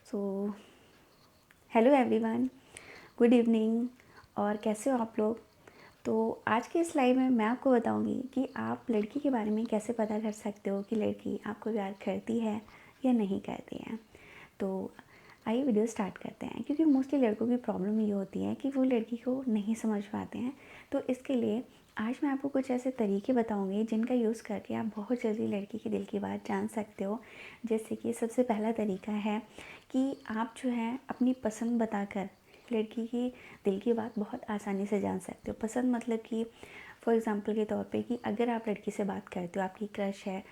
So hello everyone, good evening. और कैसे हो आप लोग? तो आज के इस लाइव में मैं आपको बताऊंगी कि आप लड़की के बारे में कैसे पता कर सकते हो कि लड़की आपको प्यार करती है या नहीं करती है। तो आइए वीडियो स्टार्ट करते हैं, क्योंकि मोस्टली लड़कों की प्रॉब्लम ये होती है कि वो लड़की को नहीं समझ पाते हैं। तो इसके लिए आज मैं आपको कुछ ऐसे तरीके बताऊंगी जिनका यूज़ करके आप बहुत जल्दी लड़की के दिल की बात जान सकते हो। जैसे कि सबसे पहला तरीका है कि आप जो है अपनी पसंद बताकर लड़की की दिल की बात बहुत आसानी से जान सकते हो। पसंद मतलब कि फॉर एग्ज़ाम्पल के तौर पे कि अगर आप लड़की से बात करते हो, आपकी क्रश है,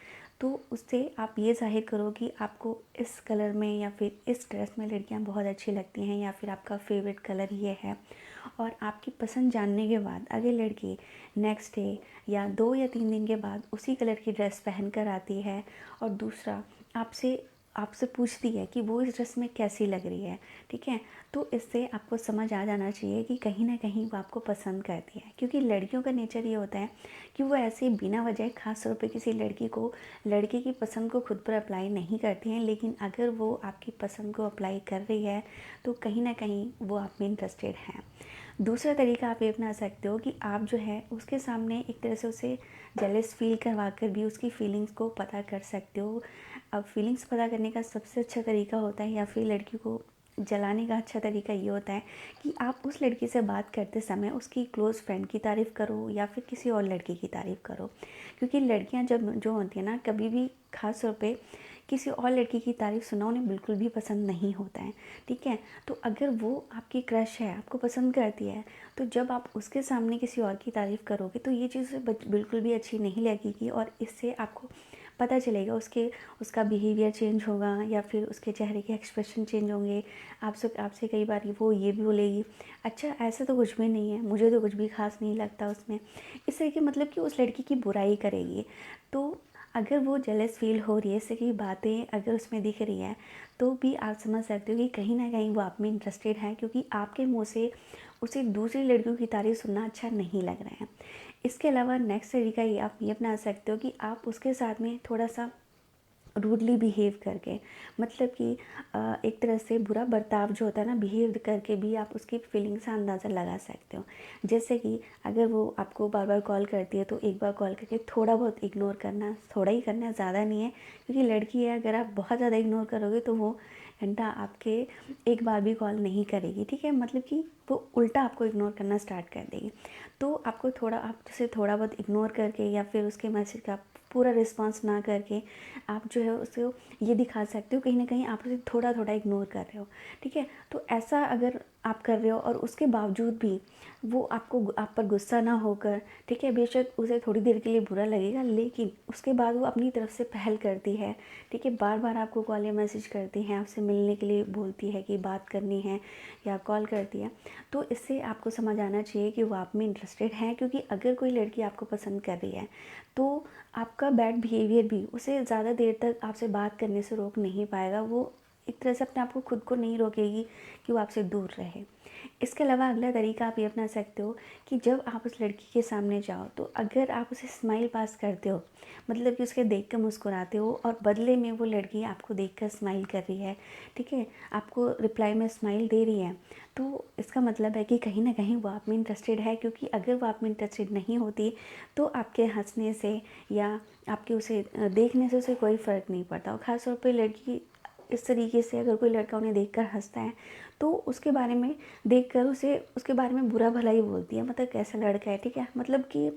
तो उससे आप ये ज़ाहिर करो कि आपको इस कलर में या फिर इस ड्रेस में लड़कियां बहुत अच्छी लगती हैं, या फिर आपका फेवरेट कलर ये है। और आपकी पसंद जानने के बाद अगर लड़की नेक्स्ट डे या 2 या 3 दिन के बाद उसी कलर की ड्रेस पहन कर आती है और दूसरा आपसे आपसे पूछती है कि वो इस ड्रेस में कैसी लग रही है, ठीक है, तो इससे आपको समझ आ जाना चाहिए कि कहीं ना कहीं वो आपको पसंद करती है। क्योंकि लड़कियों का नेचर ये होता है कि वो ऐसे बिना वजह ख़ास तौर पे किसी लड़की को लड़के की पसंद को खुद पर अप्लाई नहीं करती हैं, लेकिन अगर वो आपकी पसंद को अप्लाई कर रही है तो कहीं ना कहीं वो आप में इंटरेस्टेड हैं। दूसरा तरीका आप ये अपना सकते हो कि आप जो है उसके सामने एक तरह से उसे जेलस फील करवा कर भी उसकी फीलिंग्स को पता कर सकते हो। अब फीलिंग्स पता करने का सबसे अच्छा तरीका होता है, या फिर लड़की को जलाने का अच्छा तरीका ये होता है कि आप उस लड़की से बात करते समय उसकी क्लोज़ फ्रेंड की तारीफ़ करो या फिर किसी और लड़की की तारीफ़ करो। क्योंकि लड़कियां जब जो होती हैं ना, कभी भी ख़ास तौर पे किसी और लड़की की तारीफ़ सुनना उन्हें बिल्कुल भी पसंद नहीं होता है, ठीक है। तो अगर वो आपकी क्रश है, आपको पसंद करती है, तो जब आप उसके सामने किसी और की तारीफ़ करोगे तो ये चीज़ बिल्कुल भी अच्छी नहीं लगेगी, और इससे आपको पता चलेगा उसका बिहेवियर चेंज होगा या फिर उसके चेहरे के एक्सप्रेशन चेंज होंगे। आपसे कई बार वो ये भी बोलेगी, अच्छा ऐसा तो कुछ भी नहीं है, मुझे तो कुछ भी खास नहीं लगता उसमें। इस तरह के मतलब कि उस लड़की की बुराई करेगी। तो अगर वो जेलस फील हो रही है, इस तरह की बातें अगर उसमें दिख रही हैं, तो भी आप समझ सकते हो कि कहीं ना कहीं वो आप में इंटरेस्टेड है, क्योंकि आपके मुंह से उसे दूसरी लड़कियों की तारीफ़ सुनना अच्छा नहीं लग रहा है। इसके अलावा नेक्स्ट तरीका ये आप ये अपना सकते हो कि आप उसके साथ में थोड़ा सा रूडली बिहेव करके, मतलब कि एक तरह से बुरा बर्ताव जो होता है ना, बिहेव करके भी आप उसकी फीलिंग्स का अंदाज़ा लगा सकते हो। जैसे कि अगर वो आपको बार बार कॉल करती है तो एक बार कॉल करके थोड़ा बहुत इग्नोर करना, थोड़ा ही करना, ज़्यादा नहीं है, क्योंकि लड़की है, अगर आप बहुत ज़्यादा इग्नोर करोगे तो वो घंटा आपके एक बार भी कॉल नहीं करेगी, ठीक है। मतलब कि वो उल्टा आपको इग्नोर करना स्टार्ट कर देगी। तो आपको आप उसे थोड़ा बहुत इग्नोर करके या फिर उसके मैसेज का पूरा रिस्पॉन्स ना करके आप जो है उसको ये दिखा सकते हो कहीं ना कहीं आप उसे थोड़ा थोड़ा इग्नोर कर रहे हो, ठीक है। तो ऐसा अगर आप कर रहे हो और उसके बावजूद भी वो आप पर गुस्सा ना होकर, ठीक है, बेशक उसे थोड़ी देर के लिए बुरा लगेगा, लेकिन उसके बाद वो अपनी तरफ से पहल करती है, ठीक है, बार बार आपको कॉल या मैसेज करती है, आपसे मिलने के लिए बोलती है कि बात करनी है या कॉल करती है, तो इससे आपको समझ आना चाहिए कि वो आप में इंटरेस्टेड है। क्योंकि अगर कोई लड़की आपको पसंद कर रही है तो आपका बैड बिहेवियर भी उसे ज़्यादा देर तक आपसे बात करने से रोक नहीं पाएगा। वो एक तरह से अपने आप को खुद को नहीं रोकेगी कि वो आपसे दूर रहे। इसके अलावा अगला तरीका आप ये अपना सकते हो कि जब आप उस लड़की के सामने जाओ तो अगर आप उसे स्माइल पास करते हो, मतलब कि उसके देख कर मुस्कुराते हो और बदले में वो लड़की आपको देख कर स्माइल कर रही है, ठीक है, आपको रिप्लाई में स्माइल दे रही है, तो इसका मतलब है कि कहीं ना कहीं वो आप में इंटरेस्टेड है। क्योंकि अगर वो आप में इंटरेस्टेड नहीं होती तो आपके हंसने से या आपके उसे देखने से उसे कोई फ़र्क नहीं पड़ता। और ख़ास तौर पे लड़की इस तरीके से, अगर कोई लड़का उन्हें देखकर हंसता है तो उसके बारे में देखकर उसे उसके बारे में बुरा भला ही बोलती है, मतलब कैसा लड़का है, ठीक है। मतलब कि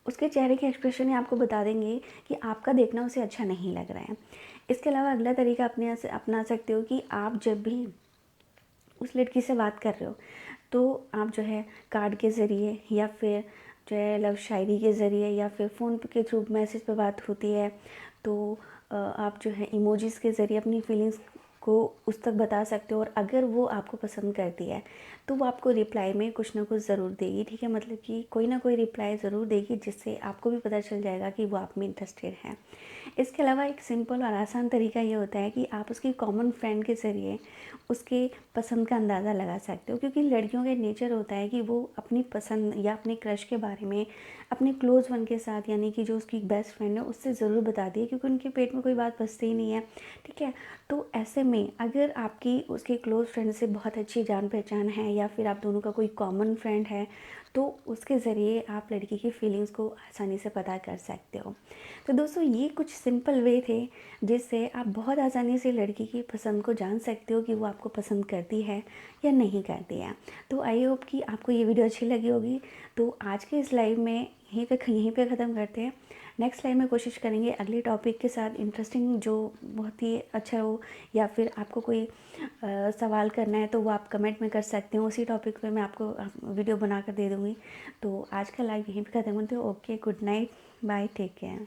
उसके चेहरे के एक्सप्रेशन ही आपको बता देंगे कि आपका देखना उसे अच्छा नहीं लग रहा है। इसके अलावा अगला तरीका अपना सकते हो कि आप जब भी उस लड़की से बात कर रहे हो तो आप जो है कार्ड के ज़रिए या फिर जो है लव शायरी के ज़रिए या फिर फ़ोन के थ्रू मैसेज पे बात होती है तो आप जो है इमोजीज़ के ज़रिए अपनी फीलिंग्स को उस तक बता सकते हो। और अगर वो आपको पसंद करती है तो वो आपको रिप्लाई में कुछ ना कुछ ज़रूर देगी, ठीक है, मतलब कि कोई ना कोई रिप्लाई ज़रूर देगी, जिससे आपको भी पता चल जाएगा कि वो आप में इंटरेस्टेड है। इसके अलावा एक सिंपल और आसान तरीका ये होता है कि आप उसकी कॉमन फ्रेंड के ज़रिए उसके पसंद का अंदाज़ा लगा सकते हो। क्योंकि लड़कियों का नेचर होता है कि वो अपनी पसंद या अपने क्रश के बारे में अपने क्लोज़ वन के साथ, यानी कि जो उसकी बेस्ट फ्रेंड है, उससे ज़रूर बताती है, क्योंकि उनके पेट में कोई बात बचती ही नहीं है, ठीक है। तो ऐसे में में अगर आपकी उसके क्लोज़ फ्रेंड से बहुत अच्छी जान पहचान है या फिर आप दोनों का कोई कॉमन फ्रेंड है, तो उसके ज़रिए आप लड़की की फीलिंग्स को आसानी से पता कर सकते हो। तो दोस्तों ये कुछ सिंपल वे थे जिससे आप बहुत आसानी से लड़की की पसंद को जान सकते हो कि वो आपको पसंद करती है या नहीं करती है। तो आई होप कि आपको ये वीडियो अच्छी लगी होगी। तो आज के इस लाइव में यहीं पे ख़त्म करते हैं। नेक्स्ट लाइव में कोशिश करेंगे अगले टॉपिक के साथ इंटरेस्टिंग जो बहुत ही अच्छा हो, या फिर आपको कोई सवाल करना है तो वो आप कमेंट में कर सकते हो। उसी टॉपिक पे मैं आपको वीडियो बना कर दे दूँगी। तो आज का लाइव यहीं पे ख़त्म करते हो। Okay, good night, bye, take care.